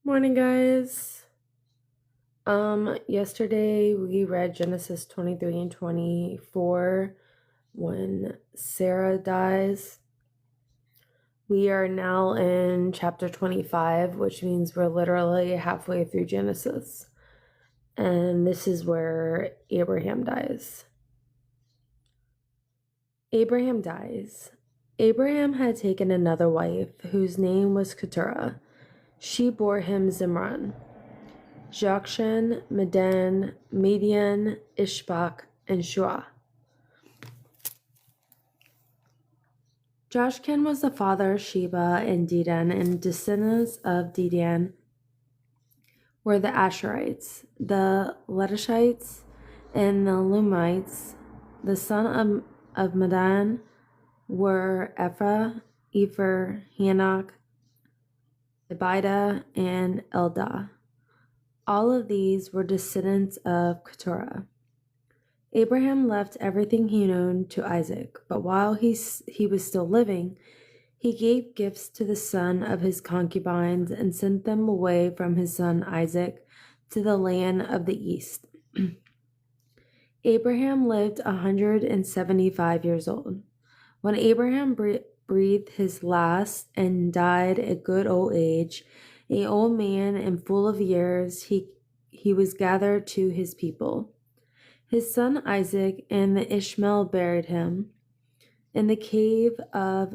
Morning, guys. Yesterday we read Genesis 23 and 24 when Sarah dies. We are now in chapter 25, which means we're literally halfway through Genesis. And this is where Abraham dies. Abraham dies. Abraham had taken another wife, whose name was Keturah. She bore him Zimran, Jokshan, Medan, Median, Ishbak, and Shua. Joshkan was the father of Sheba and Dedan, and descendants of Dedan were the Asherites, the Letushites, and the Lumites. The son of Medan were Ephah, Epher, Hanok, Abida, and Eldah. All of these were descendants of Keturah. Abraham left everything he owned to Isaac, but while he was still living, he gave gifts to the son of his concubines and sent them away from his son Isaac to the land of the east. Abraham lived 175 years old. When Abraham breathed his last and died at good old age, an old man and full of years, he was gathered to his people. His son Isaac and the Ishmael buried him in the cave of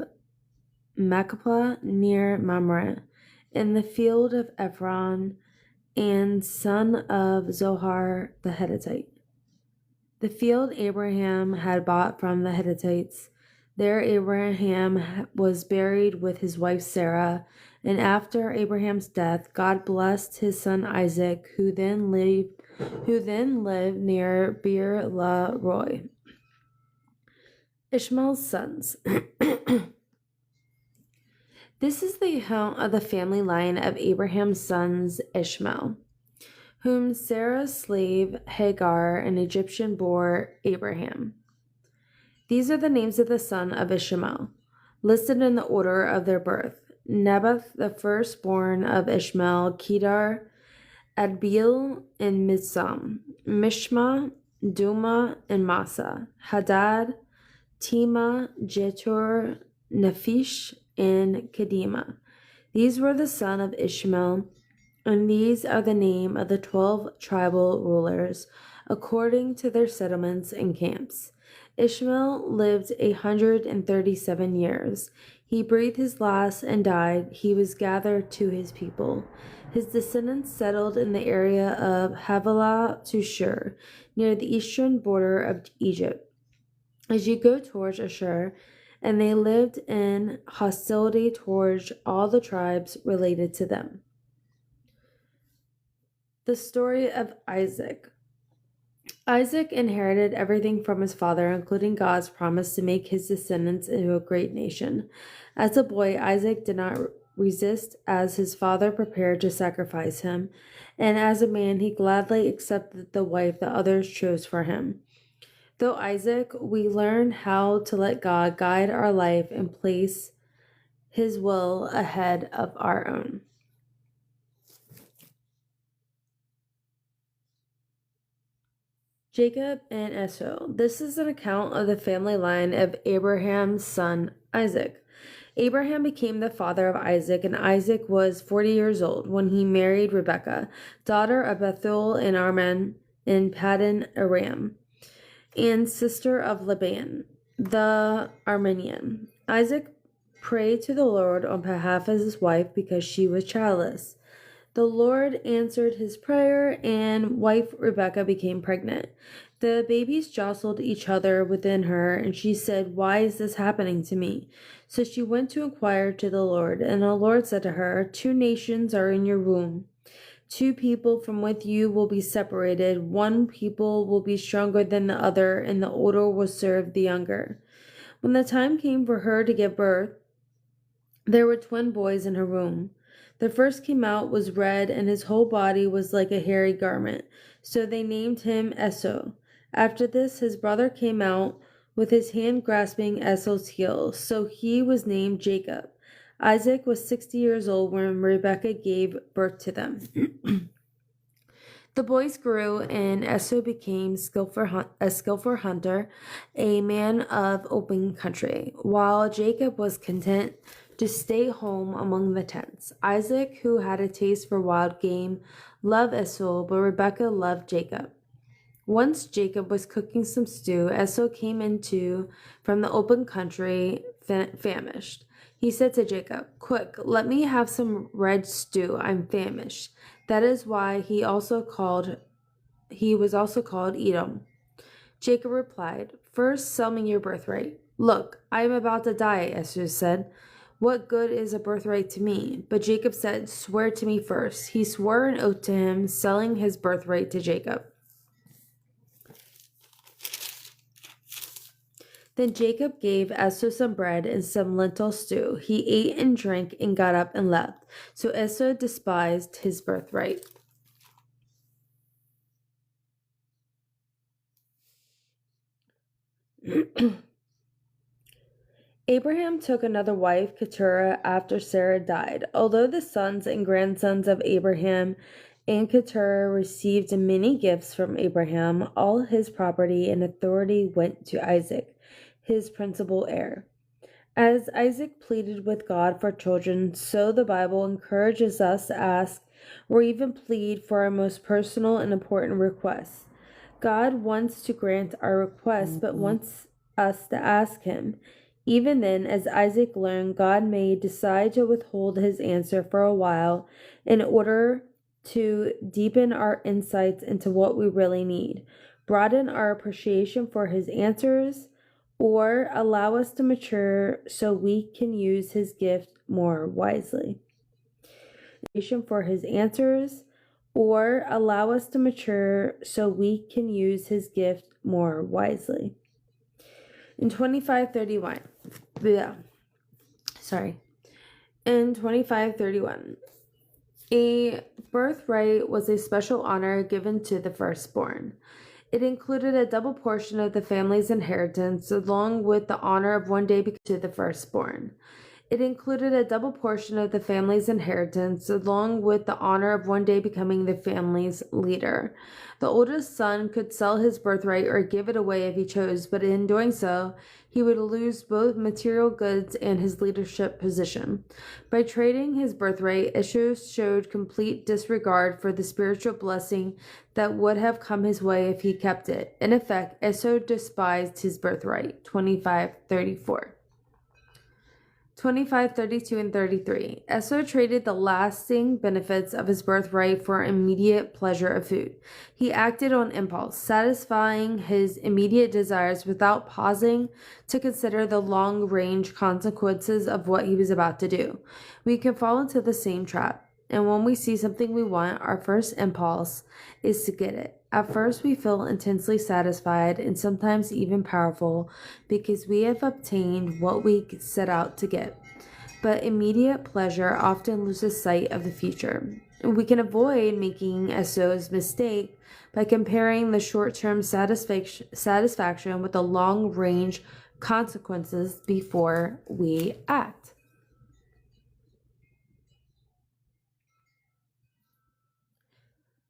Machpelah near Mamre, in the field of Ephron, and son of Zohar the Hittite. The field Abraham had bought from the Hittites. There Abraham was buried with his wife Sarah, and after Abraham's death, God blessed his son Isaac, who then lived near Beer La Roy. Ishmael's sons. This is the account of the family line of Abraham's sons Ishmael, whom Sarah's slave Hagar, an Egyptian, bore Abraham. These are the names of the son of Ishmael, listed in the order of their birth. Nebath, the firstborn of Ishmael, Kedar, Adbeel, and Mibsam, Mishma, Duma, and Massa, Hadad, Tema, Jetur, Nephish, and Kedema. These were the sons of Ishmael, and these are the name of the 12 tribal rulers, according to their settlements and camps. Ishmael lived 137 years. He breathed his last and died. He was gathered to his people. His descendants settled in the area of Havilah to Shur, near the eastern border of Egypt, as you go towards Ashur, and they lived in hostility towards all the tribes related to them. The story of Isaac. Isaac inherited everything from his father, including God's promise to make his descendants into a great nation. As a boy, Isaac did not resist as his father prepared to sacrifice him, and as a man, he gladly accepted the wife that others chose for him. Through Isaac, we learn how to let God guide our life and place his will ahead of our own. Jacob and Esau. This is an account of the family line of Abraham's son Isaac. Abraham became the father of Isaac, and Isaac was 40 years old when he married Rebekah, daughter of Bethuel and Arman in Paddan Aram, and sister of Laban, the Aramean. Isaac prayed to the Lord on behalf of his wife because she was childless. The Lord answered his prayer, and wife Rebekah became pregnant. The babies jostled each other within her, and she said, "Why is this happening to me?" So she went to inquire to the Lord, and the Lord said to her, "Two nations are in your womb. Two people from with you will be separated. One people will be stronger than the other, and the older will serve the younger." When the time came for her to give birth, there were twin boys in her womb. The first came out was red, and his whole body was like a hairy garment. So they named him Esau. After this, his brother came out with his hand grasping Esau's heel. So he was named Jacob. Isaac was 60 years old when Rebekah gave birth to them. The boys grew, and Esau became a skillful hunter, a man of open country, while Jacob was content to stay home among the tents. Isaac, who had a taste for wild game, loved Esau, but Rebekah loved Jacob. Once Jacob was cooking some stew, Esau came into from the open country famished. He said to Jacob, "Quick, let me have some red stew. I'm famished." That is why he was also called Edom. Jacob replied, "First, sell me your birthright." "Look, I am about to die," Esau said. "What good is a birthright to me?" But Jacob said, "Swear to me first." He swore an oath to him, selling his birthright to Jacob. Then Jacob gave Esau some bread and some lentil stew. He ate and drank and got up and left. So Esau despised his birthright. Abraham took another wife, Keturah, after Sarah died. Although the sons and grandsons of Abraham and Keturah received many gifts from Abraham, all his property and authority went to Isaac, his principal heir. As Isaac pleaded with God for children, so the Bible encourages us to ask or even plead for our most personal and important requests. God wants to grant our requests, but wants us to ask Him. Even then, as Isaac learned, God may decide to withhold His answer for a while in order to deepen our insights into what we really need, broaden our appreciation for His answers, or allow us to mature so we can use His gift more wisely. For His answers, or allow us to mature so we can use His gift more wisely. In 2531, in 2531, a birthright was a special honor given to the firstborn. It included a double portion of the family's inheritance, along with the honor of one day to the firstborn. It included a double portion of the family's inheritance, along with the honor of one day becoming the family's leader. The oldest son could sell his birthright or give it away if he chose, but in doing so, he would lose both material goods and his leadership position. By trading his birthright, Esau showed complete disregard for the spiritual blessing that would have come his way if he kept it. In effect, Esau despised his birthright. 25:34. 25, 32, and 33. Esau traded the lasting benefits of his birthright for immediate pleasure of food. He acted on impulse, satisfying his immediate desires without pausing to consider the long-range consequences of what he was about to do. We can fall into the same trap, and when we see something we want, our first impulse is to get it. At first, we feel intensely satisfied and sometimes even powerful because we have obtained what we set out to get. But immediate pleasure often loses sight of the future. We can avoid making Esau's mistake by comparing the short-term satisfaction with the long-range consequences before we act.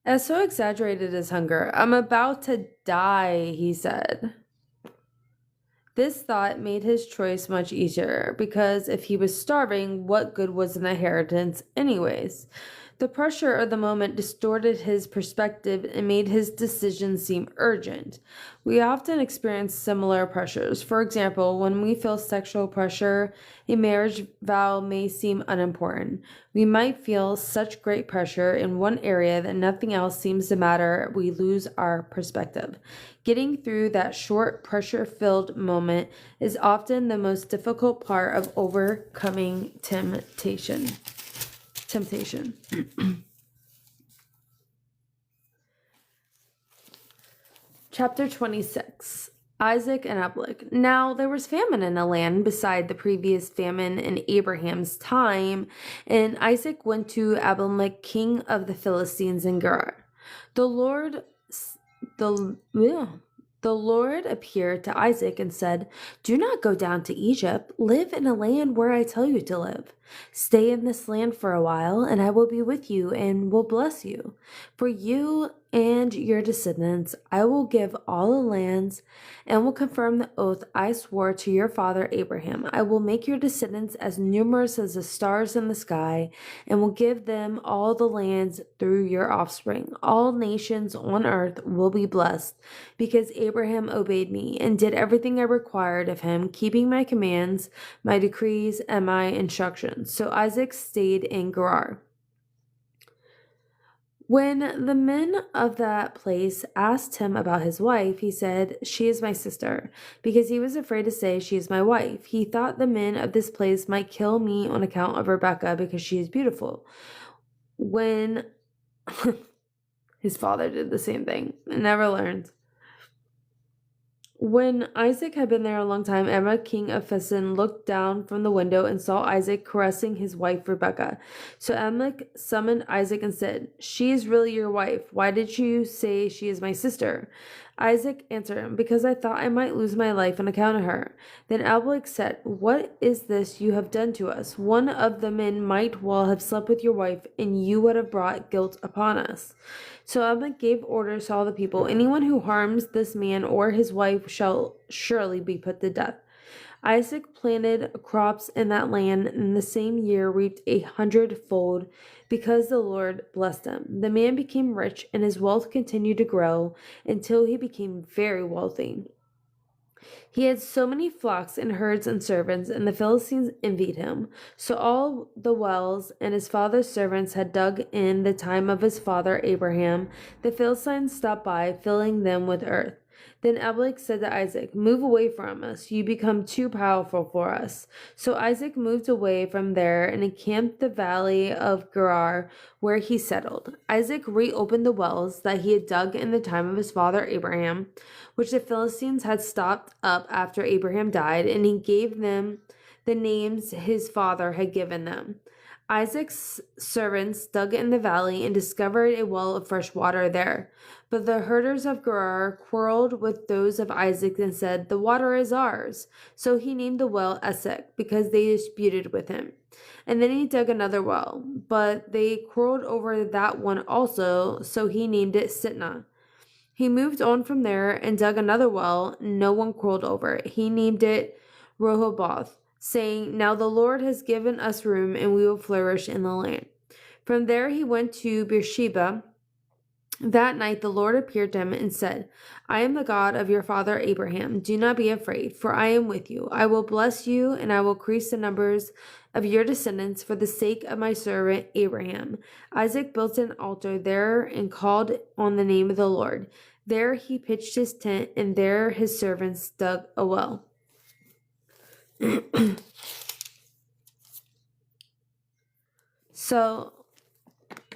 Esau exaggerated his hunger. "I'm about to die," he said. This thought made his choice much easier, because if he was starving, what good was an inheritance anyways? The pressure of the moment distorted his perspective and made his decision seem urgent. We often experience similar pressures. For example, when we feel sexual pressure, a marriage vow may seem unimportant. We might feel such great pressure in one area that nothing else seems to matter. We lose our perspective. Getting through that short, pressure-filled moment is often the most difficult part of overcoming temptation. Chapter 26. Isaac and Abimelech. Now there was famine in the land beside the previous famine in Abraham's time, and Isaac went to Abimelech, king of the Philistines, in Gerar. The Lord The Lord appeared to Isaac and said, "Do not go down to Egypt. Live in a land where I tell you to live. Stay in this land for a while, and I will be with you and will bless you. For you and your descendants, I will give all the lands and will confirm the oath I swore to your father Abraham. I will make your descendants as numerous as the stars in the sky and will give them all the lands through your offspring. All nations on earth will be blessed because Abraham obeyed me and did everything I required of him, keeping my commands, my decrees, and my instructions." So Isaac stayed in Gerar. When the men of that place asked him about his wife, he said, "She is my sister," because he was afraid to say, "She is my wife." He thought the men of this place might kill me on account of Rebekah because she is beautiful. When his father did the same thing and never learned. When Isaac had been there a long time, Abimelech, king of Philistine, looked down from the window and saw Isaac caressing his wife Rebekah. So Abimelech summoned Isaac and said, "She is really your wife. Why did you say she is my sister?" Isaac answered him, "Because I thought I might lose my life on account of her." Then Abimelech said, "What is this you have done to us? One of the men might well have slept with your wife, and you would have brought guilt upon us." So Abimelech gave orders to all the people, "Anyone who harms this man or his wife shall surely be put to death." Isaac planted crops in that land, and in the same year reaped 100-fold, because the Lord blessed him. The man became rich, and his wealth continued to grow until he became very wealthy. He had so many flocks and herds and servants, and the Philistines envied him. So all the wells and his father's servants had dug in the time of his father Abraham, the Philistines stopped by, filling them with earth. Then Abimelech said to Isaac, "Move away from us. You become too powerful for us." So Isaac moved away from there and encamped the valley of Gerar, where he settled. Isaac reopened the wells that he had dug in the time of his father Abraham, which the Philistines had stopped up after Abraham died, and he gave them the names his father had given them. Isaac's servants dug in the valley and discovered a well of fresh water there. But the herders of Gerar quarreled with those of Isaac and said, "The water is ours." So he named the well Esek, because they disputed with him. And then he dug another well, but they quarreled over that one also, so he named it Sitnah. He moved on from there and dug another well. No one quarreled over it. He named it Rehoboth, saying, "Now the Lord has given us room, and we will flourish in the land." From there he went to Beersheba. That night the Lord appeared to him and said, "I am the God of your father Abraham. Do not be afraid, for I am with you. I will bless you, and I will increase the numbers of your descendants for the sake of my servant Abraham." Isaac built an altar there and called on the name of the Lord. There he pitched his tent, and there his servants dug a well. So,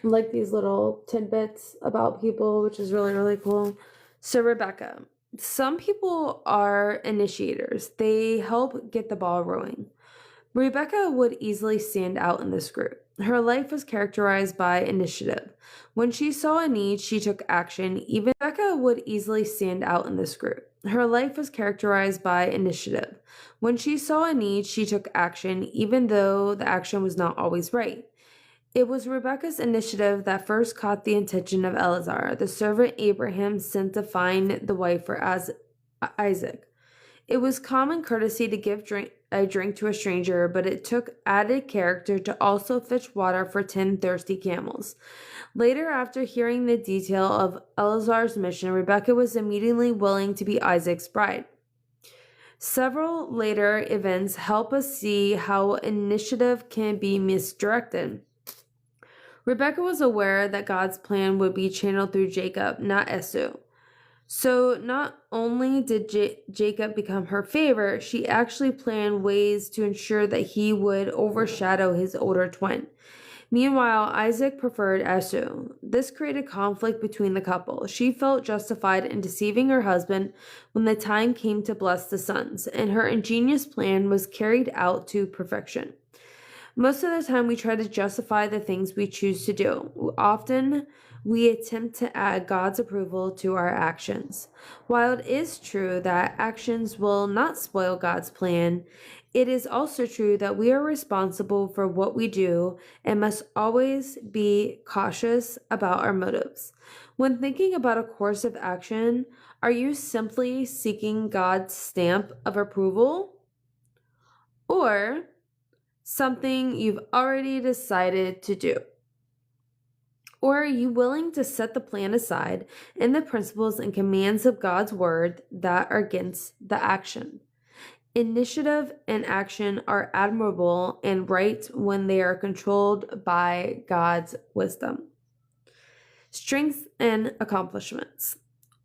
like these little tidbits about people, which is really, really cool. So, Rebekah. Some people are initiators. They help get the ball rolling. Rebekah would easily stand out in this group. Her life was characterized by initiative. When she saw a need, she took action. Even Rebekah would easily stand out in this group. Her life was characterized by initiative. When she saw a need, she took action, even though the action was not always right. It was Rebekah's initiative that first caught the attention of Eleazar, the servant Abraham sent to find the wife for Isaac. It was common courtesy to give a drink to a stranger, but it took added character to also fetch water for 10 thirsty camels. Later, after hearing the detail of Eleazar's mission, Rebekah was immediately willing to be Isaac's bride. Several later events help us see how initiative can be misdirected. Rebekah was aware that God's plan would be channeled through Jacob, not Esau. So not only did Jacob become her favorite, she actually planned ways to ensure that he would overshadow his older twin. Meanwhile, Isaac preferred Esau. This created conflict between the couple. She felt justified in deceiving her husband when the time came to bless the sons, and her ingenious plan was carried out to perfection. Most of the time, we try to justify the things we choose to do. Often, we attempt to add God's approval to our actions. While it is true that actions will not spoil God's plan, it is also true that we are responsible for what we do and must always be cautious about our motives. When thinking about a course of action, are you simply seeking God's stamp of approval or something you've already decided to do? Or are you willing to set the plan aside and the principles and commands of God's word that are against the action? Initiative and action are admirable and right when they are controlled by God's wisdom. Strengths and accomplishments.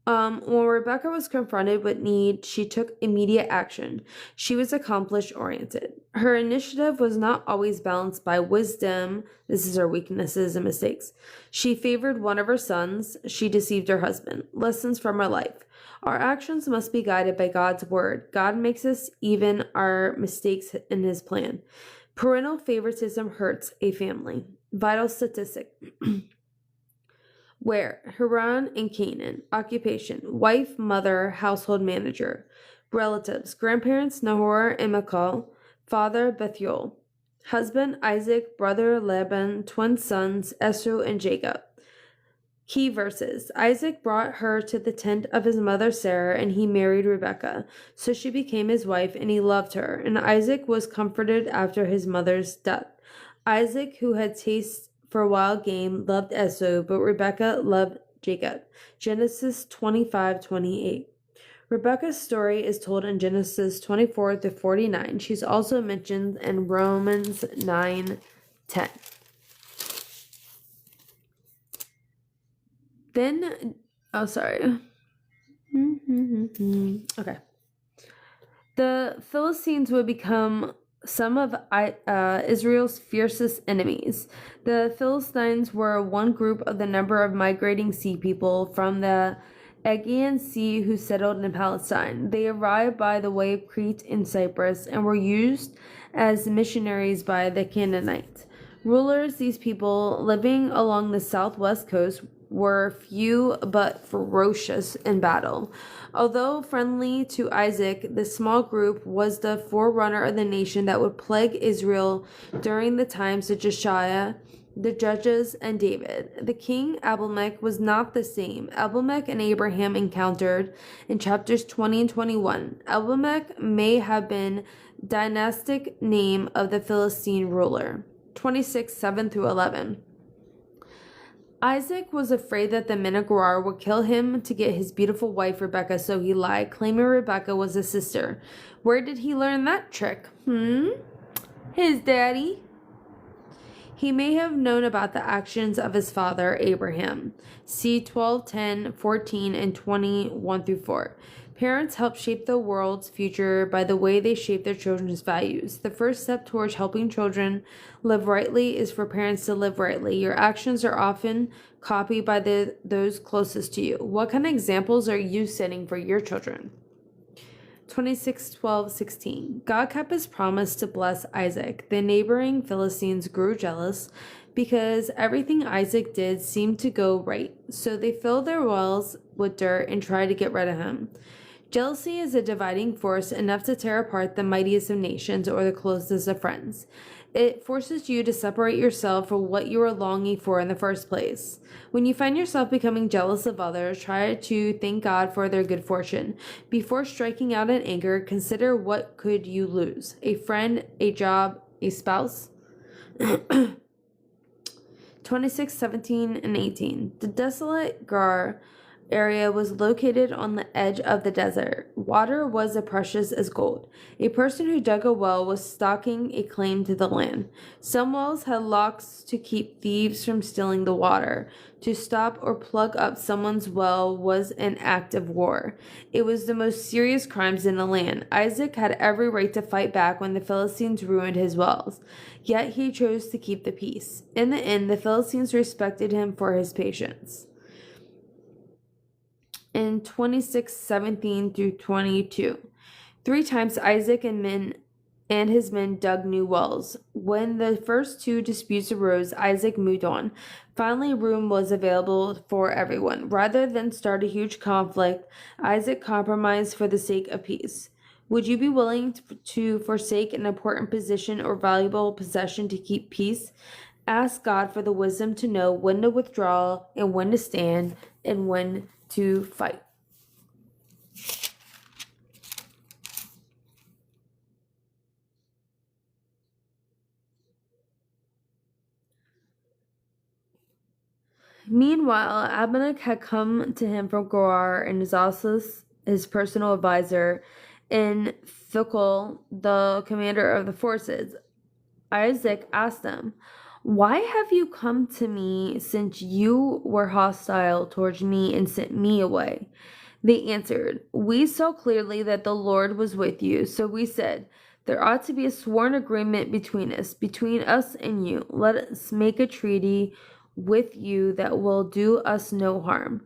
When Rebecca was confronted with need, she took immediate action. She was accomplish oriented. Her initiative was not always balanced by wisdom. This is her weaknesses and mistakes. She favored one of her sons. She deceived her husband. Lessons from her life. Our actions must be guided by God's word. God makes us even our mistakes in his plan. Parental favoritism hurts a family. Vital statistic. Where? Haran and Canaan. Occupation: wife, mother, household manager. Relatives: grandparents Nahor and Michal, father Bethuel. Husband Isaac, brother Laban, twin sons Esau and Jacob. Key verses: Isaac brought her to the tent of his mother Sarah, and he married Rebekah. So she became his wife, and he loved her. And Isaac was comforted after his mother's death. Isaac, who had taste for wild game, loved Esau, but Rebekah loved Jacob. Genesis 25:28. Rebekah's story is told in Genesis 24-49. She's also mentioned in Romans 9:10. Then, oh, sorry. Okay. The Philistines would become some of Israel's fiercest enemies. The Philistines were one group of the number of migrating sea people from the Aegean Sea who settled in Palestine. They arrived by the way of Crete and Cyprus and were used as missionaries by the Canaanites. Rulers, these people living along the southwest coast, were few but ferocious in battle. Although friendly to Isaac, this small group was the forerunner of the nation that would plague Israel during the times of Josiah, the Judges, and David. The king Abimelech was not the same. Abimelech and Abraham encountered in chapters 20 and 21. Abimelech may have been dynastic name of the Philistine ruler. 26:7-11. Isaac was afraid that the men of Gerar would kill him to get his beautiful wife Rebekah, so he lied, claiming Rebekah was his sister. Where did he learn that trick? His daddy. He may have known about the actions of his father Abraham. See 12:10-14 and 21-4. Parents help shape the world's future by the way they shape their children's values. The first step towards helping children live rightly is for parents to live rightly. Your actions are often copied by those closest to you. What kind of examples are you setting for your children? 26:12-16. God kept his promise to bless Isaac. The neighboring Philistines grew jealous because everything Isaac did seemed to go right, so they filled their wells with dirt and tried to get rid of him. Jealousy is a dividing force enough to tear apart the mightiest of nations or the closest of friends. It forces you to separate yourself from what you are longing for in the first place. When you find yourself becoming jealous of others, try to thank God for their good fortune. Before striking out in anger, consider what could you lose: a friend, a job, a spouse. 26:17-18. The desolate Gerar area was located on the edge of the desert. Water was as precious as gold. A person who dug a well was staking a claim to the land. Some wells had locks to keep thieves from stealing the water. To stop or plug up someone's well was an act of war. It was the most serious crimes in the land. Isaac had every right to fight back when the Philistines ruined his wells, yet he chose to keep the peace. In the end, the Philistines respected him for his patience. In 26:17-22. 3 times Isaac and men and his men dug new wells. When the first two disputes arose, Isaac moved on. Finally, room was available for everyone. Rather than start a huge conflict, Isaac compromised for the sake of peace. Would you be willing to forsake an important position or valuable possession to keep peace? Ask God for the wisdom to know when to withdraw and when to stand and when to fight. Meanwhile, Abimelech had come to him from Gerar and is also his personal advisor, and Phicol, the commander of the forces. Isaac asked them, "Why have you come to me since you were hostile towards me and sent me away?" They answered, "We saw clearly that the Lord was with you, so we said, there ought to be a sworn agreement between us and you. Let us make a treaty with you that will do us no harm,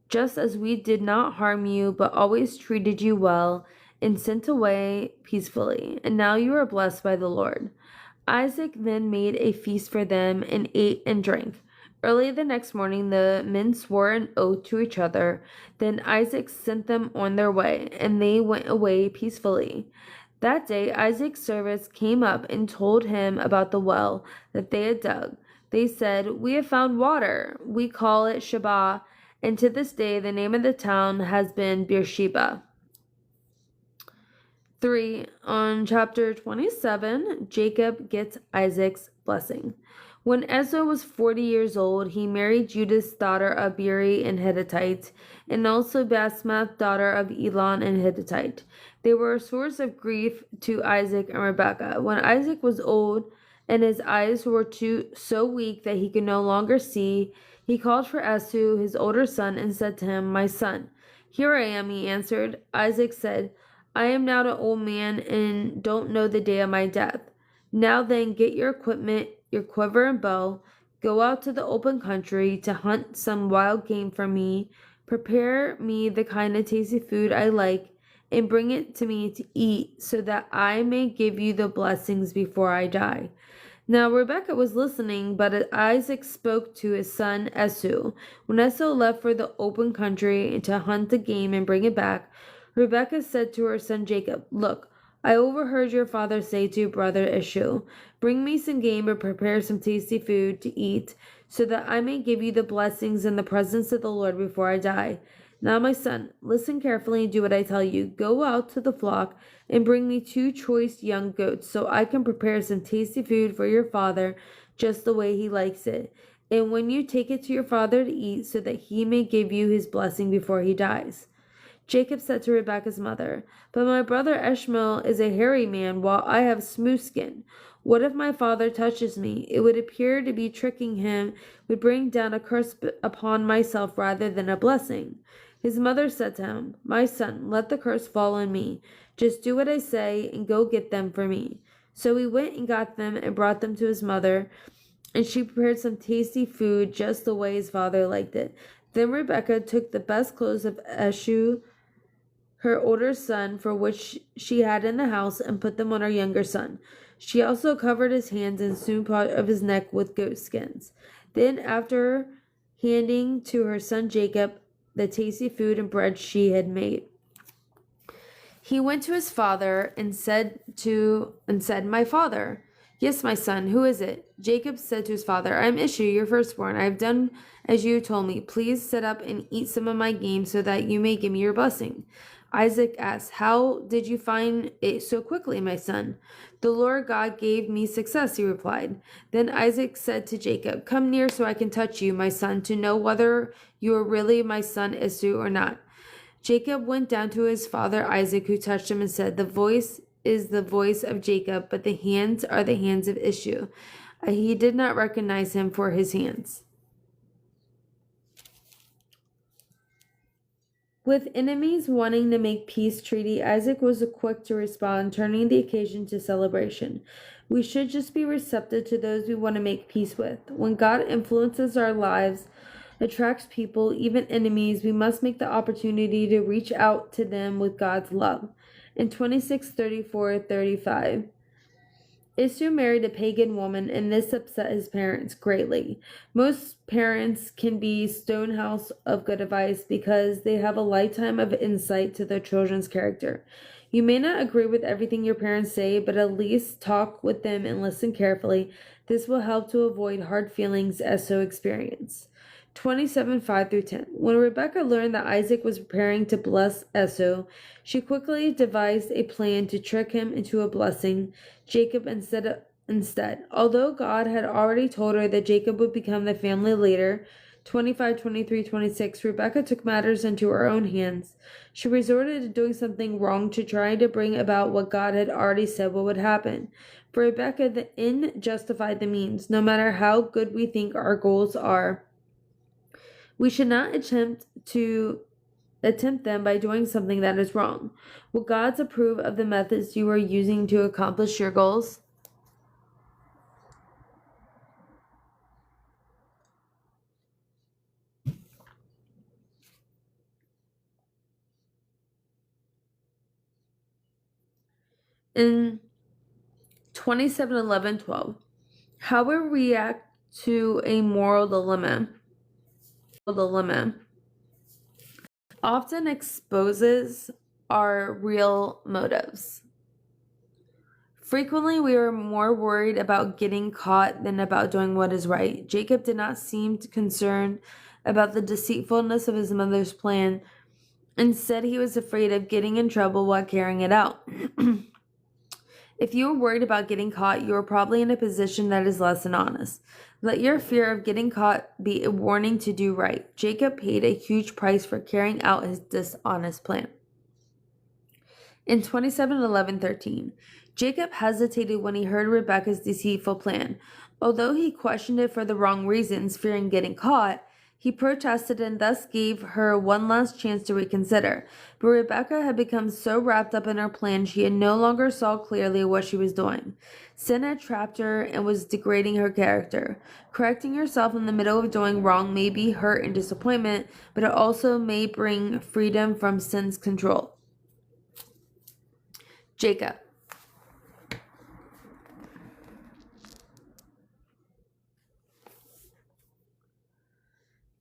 just as we did not harm you, but always treated you well and sent away peacefully. And now you are blessed by the Lord." Isaac then made a feast for them and ate and drank. Early the next morning, the men swore an oath to each other. Then Isaac sent them on their way, and they went away peacefully. That day, Isaac's servants came up and told him about the well that they had dug. They said, "We have found water. We call it Sheba, and to this day the name of the town has been Beersheba." 3. On chapter 27, Jacob gets Isaac's blessing. When Esau was 40 years old, he married Judith's daughter of Beeri and Hittite, and also Basemath, daughter of Elon and Hittite. They were a source of grief to Isaac and Rebekah. When Isaac was old and his eyes were so weak that he could no longer see, he called for Esau, his older son, and said to him, "My son." "Here I am," he answered. Isaac said, "I am now an old man and don't know the day of my death. Now then, get your equipment, your quiver and bow. Go out to the open country to hunt some wild game for me. Prepare me the kind of tasty food I like and bring it to me to eat so that I may give you the blessings before I die." Now Rebekah was listening, but Isaac spoke to his son Esau. When Esau left for the open country to hunt the game and bring it back, Rebekah said to her son Jacob, "Look, I overheard your father say to your brother Esau, 'Bring me some game and prepare some tasty food to eat, so that I may give you the blessings in the presence of the Lord before I die.' Now, my son, listen carefully and do what I tell you. Go out to the flock and bring me 2 choice young goats, so I can prepare some tasty food for your father just the way he likes it. And when you take it to your father to eat, so that he may give you his blessing before he dies." Jacob said to Rebekah's mother, "But my brother Ishmael is a hairy man, while I have smooth skin. What if my father touches me? It would appear to be tricking him, would bring down a curse upon myself rather than a blessing." His mother said to him, "My son, let the curse fall on me. Just do what I say and go get them for me." So he went and got them and brought them to his mother, and she prepared some tasty food just the way his father liked it. Then Rebekah took the best clothes of Esau, her older son, for which she had in the house, and put them on her younger son. She also covered his hands and soon part of his neck with goat skins. Then, after handing to her son Jacob the tasty food and bread she had made, he went to his father and said, "My father." "Yes, my son, who is it?" Jacob said to his father, "I am Esau, your firstborn. I have done as you told me. Please sit up and eat some of my game so that you may give me your blessing." Isaac asked, "How did you find it so quickly, my son?" "The Lord God gave me success," he replied. Then Isaac said to Jacob, "Come near so I can touch you, my son, to know whether you are really my son Esau or not." Jacob went down to his father Isaac, who touched him and said, "The voice is the voice of Jacob, but the hands are the hands of Esau." He did not recognize him for his hands. With enemies wanting to make peace treaty, Isaac was quick to respond, turning the occasion to celebration. We should just be receptive to those we want to make peace with. When God influences our lives, attracts people, even enemies, we must make the opportunity to reach out to them with God's love. In 26:34-35, Esau married a pagan woman, and this upset his parents greatly. Most parents can be stonehouse of good advice because they have a lifetime of insight to their children's character. You may not agree with everything your parents say, but at least talk with them and listen carefully. This will help to avoid hard feelings Esau experienced. 27 5 through 10. When Rebekah learned that Isaac was preparing to bless Esau, she quickly devised a plan to trick him into a blessing Jacob instead. Although God had already told her that Jacob would become the family leader, 25, 23, 26, Rebekah took matters into her own hands. She resorted to doing something wrong to try to bring about what God had already said what would happen. For Rebekah, the end justified the means. No matter how good we think our goals are, we should not attempt them by doing something that is wrong. Will God approve of the methods you are using to accomplish your goals? In 27, 11, 12, how we react to a moral dilemma often exposes our real motives. Frequently, we are more worried about getting caught than about doing what is right. Jacob did not seem concerned about the deceitfulness of his mother's plan. Instead, he was afraid of getting in trouble while carrying it out. If you are worried about getting caught, you are probably in a position that is less than honest. Let your fear of getting caught be a warning to do right. Jacob paid a huge price for carrying out his dishonest plan. In 27, 11, 13, Jacob hesitated when he heard Rebekah's deceitful plan. Although he questioned it for the wrong reasons, fearing getting caught, he protested and thus gave her one last chance to reconsider. But Rebekah had become so wrapped up in her plan she no longer saw clearly what she was doing. Sin had trapped her and was degrading her character. Correcting yourself in the middle of doing wrong may be hurt and disappointment, but it also may bring freedom from sin's control. Jacob.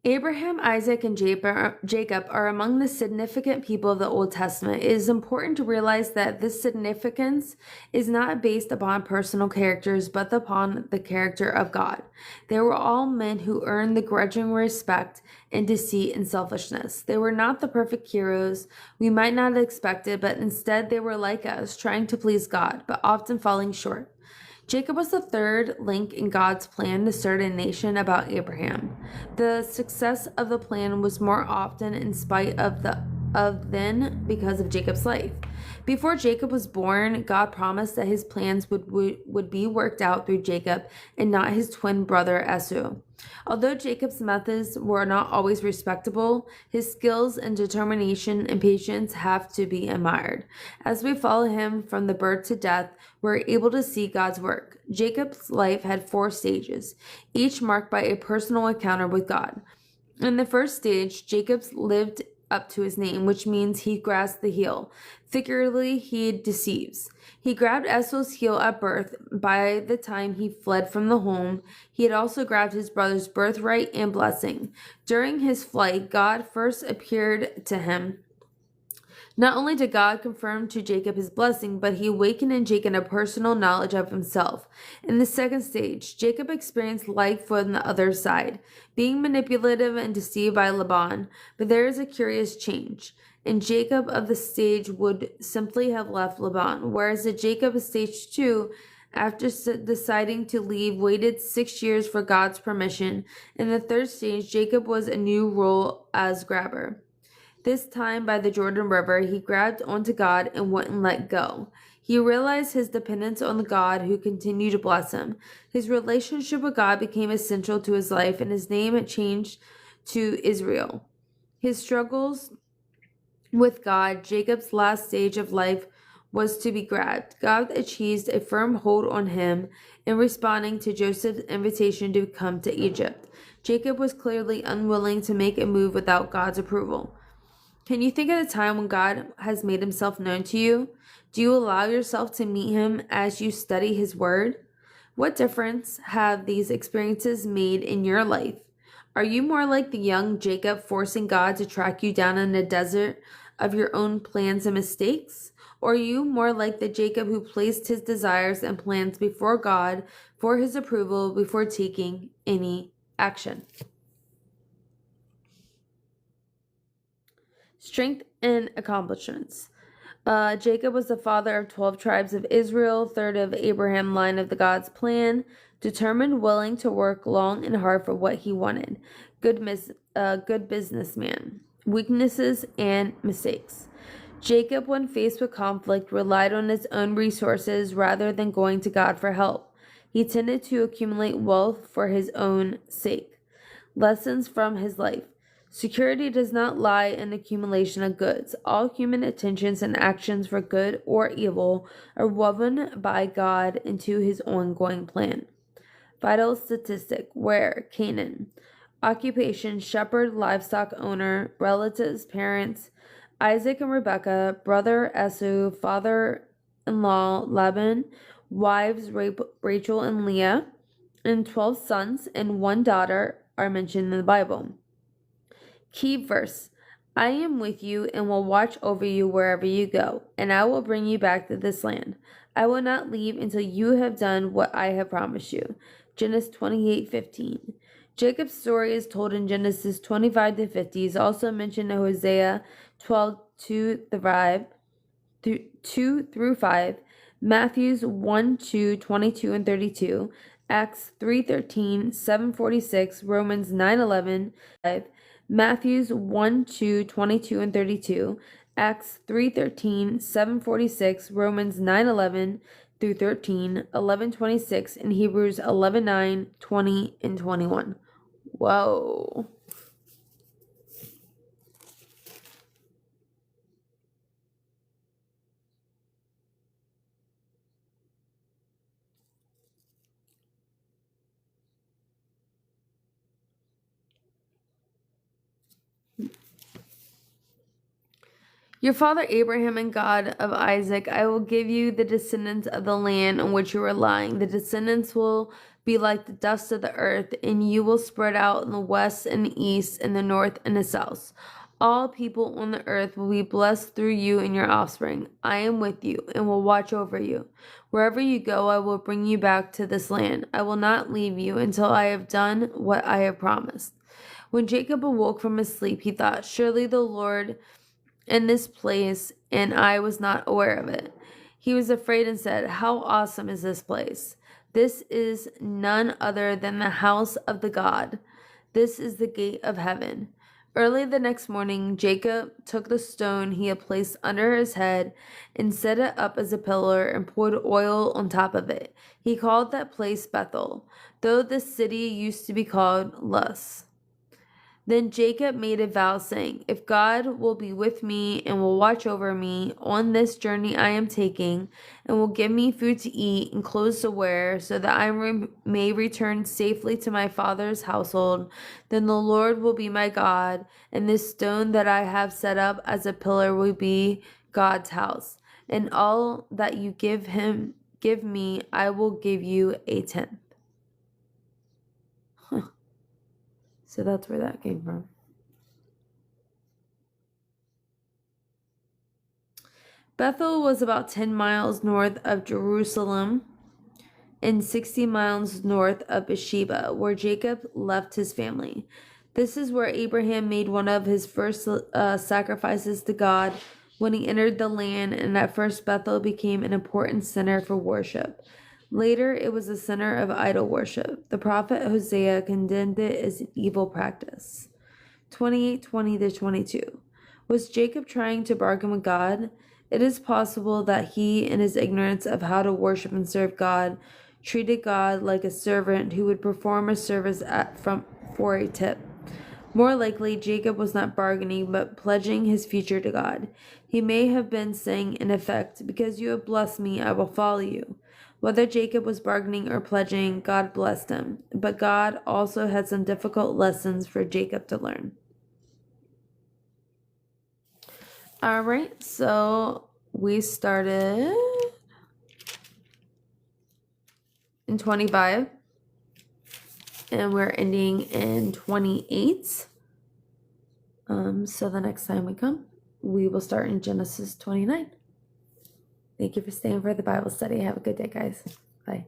Abraham, Isaac, and Jacob are among the significant people of the Old Testament. It is important to realize that this significance is not based upon personal characters, but upon the character of God. They were all men who earned the grudging respect and deceit and selfishness. They were not the perfect heroes we might not have expected, but instead they were like us, trying to please God, but often falling short. Jacob was the third link in God's plan to start a nation about Abraham. The success of the plan was more often in spite of than because of Jacob's life. Before Jacob was born, God promised that his plans would be worked out through Jacob and not his twin brother Esau. Although Jacob's methods were not always respectable, his skills and determination and patience have to be admired. As we follow him from the birth to death, we're able to see God's work. Jacob's life had 4 stages, each marked by a personal encounter with God. In the first stage, Jacob lived up to his name, which means he grasped the heel. Figuratively, he deceives. He grabbed Esau's heel at birth. By the time he fled from the home, he had also grabbed his brother's birthright and blessing. During his flight, God first appeared to him. Not only did God confirm to Jacob his blessing, but he awakened in Jacob a personal knowledge of himself. In the second stage, Jacob experienced life from the other side, being manipulative and deceived by Laban. But there is a curious change. And Jacob of the stage would simply have left Laban, whereas the Jacob of stage 2, after deciding to leave, waited 6 years for God's permission. In the third stage, Jacob was a new role as grabber. This time by the Jordan River, he grabbed onto God and wouldn't let go. He realized his dependence on the God who continued to bless him. His relationship with God became essential to his life, and his name had changed to Israel. His struggles with God, Jacob's last stage of life, was to be grabbed. God achieved a firm hold on him in responding to Joseph's invitation to come to Egypt. Jacob was clearly unwilling to make a move without God's approval. Can you think of a time when God has made himself known to you? Do you allow yourself to meet him as you study his word? What difference have these experiences made in your life? Are you more like the young Jacob forcing God to track you down in a desert of your own plans and mistakes? Or are you more like the Jacob who placed his desires and plans before God for his approval before taking any action? Strength and accomplishments. Jacob was the father of 12 tribes of Israel, third of Abraham line of the God's plan, determined, willing to work long and hard for what he wanted. Good businessman. Weaknesses and mistakes. Jacob, when faced with conflict, relied on his own resources rather than going to God for help. He tended to accumulate wealth for his own sake. Lessons from his life. Security does not lie in accumulation of goods. All human attentions and actions for good or evil are woven by God into his ongoing plan. Vital statistic. Where? Canaan. Occupation: shepherd, livestock owner. Relatives: parents, Isaac and Rebekah. Brother: Esau. Father-in-law: Laban. Wives: Rachel and Leah. And 12 sons and 1 daughter are mentioned in the Bible. Key verse: I am with you and will watch over you wherever you go, and I will bring you back to this land. I will not leave until you have done what I have promised you. Genesis 28:15. Jacob's story is told in Genesis 25 to 50. Is also mentioned in Hosea 12:2 through 5, Matthews 1:2, 22 and 32, Acts 3:13, 7:46, Romans 9:11, Matthews 1:2, 22 and 32, Acts 3:13, 7:46, Romans 9:11 through 13, 11:26, and Hebrews 11:9, 20 and 21. Whoa. Your father Abraham and God of Isaac, I will give you the descendants of the land on which you are lying. The descendants will be like the dust of the earth, and you will spread out in the west and the east, and the north and the south. All people on the earth will be blessed through you and your offspring. I am with you and will watch over you. Wherever you go, I will bring you back to this land. I will not leave you until I have done what I have promised. When Jacob awoke from his sleep, he thought, surely the Lord in this place, and I was not aware of it. He was afraid and said, how awesome is this place? This is none other than the house of the God. This is the gate of heaven. Early the next morning, Jacob took the stone he had placed under his head and set it up as a pillar and poured oil on top of it. He called that place Bethel, though the city used to be called Luz. Then Jacob made a vow, saying, if God will be with me and will watch over me on this journey I am taking, and will give me food to eat and clothes to wear, so that I may return safely to my father's household, then the Lord will be my God, and this stone that I have set up as a pillar will be God's house. And all that you give me, I will give you a tenth. So that's where that came from. Bethel was about 10 miles north of Jerusalem and 60 miles north of Beersheba, where Jacob left his family. This is where Abraham made one of his first sacrifices to God when he entered the land, and at first Bethel became an important center for worship. Later, it was a center of idol worship. The prophet Hosea condemned it as an evil practice. 28:20 to 22. Was Jacob trying to bargain with God? It is possible that he, in his ignorance of how to worship and serve God, treated God like a servant who would perform a service for a tip. More likely, Jacob was not bargaining, but pledging his future to God. He may have been saying, in effect, because you have blessed me, I will follow you. Whether Jacob was bargaining or pledging, God blessed him. But God also had some difficult lessons for Jacob to learn. All right, so we started in 25 and we're ending in 28. So the next time we come, we will start in Genesis 29. Thank you for staying for the Bible study. Have a good day, guys. Bye.